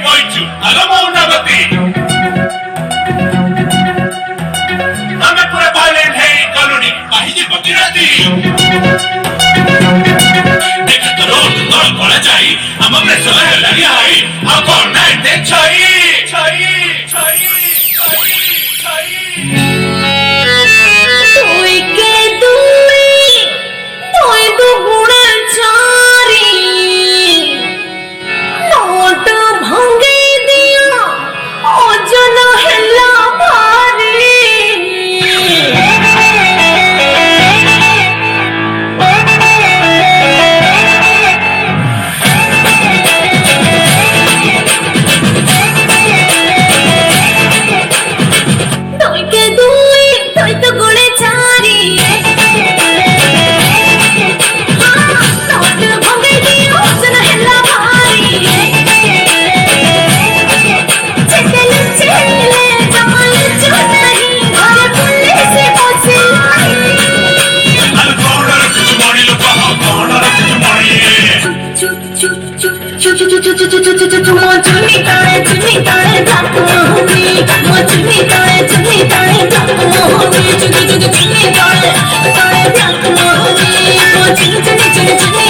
বইচু আলো মৌনগতি ଆମେ ପୁରା ଭାଇଲେଣ୍ଟ ହେଇ ଗଲୁଣି କାହିଁକି ପତିରାତି ଦେଖ ତୋର ଦଳ କଳା ଯାଇ ଆମ ପ୍ରେସର ହେଲାଣି ହାଇ ଆଉ କଣ ନାଇଁ ଦେଖ ଛଇ ଛଇ ଛଇ ଛଇ তুই কে তুই তুই তো গুণে চারি নোট ভঙ্গে দিয়া ওজন হেলা ভারি তুই কে তুই তুই তো গুণে চারি নোট ভঙ্গে দিয়া ওজন হেলা ভারি চেলে চেলে জামাল চুনাই ঘরে পুলিশ বসিলাই আর কোণর কিছু মরিল কহ কোণর কিছু মরি মো চুনি তালে জাকু হবি মো চুনি তালে জাকু হবি চুনি তালে জাকু হবি মো চুনি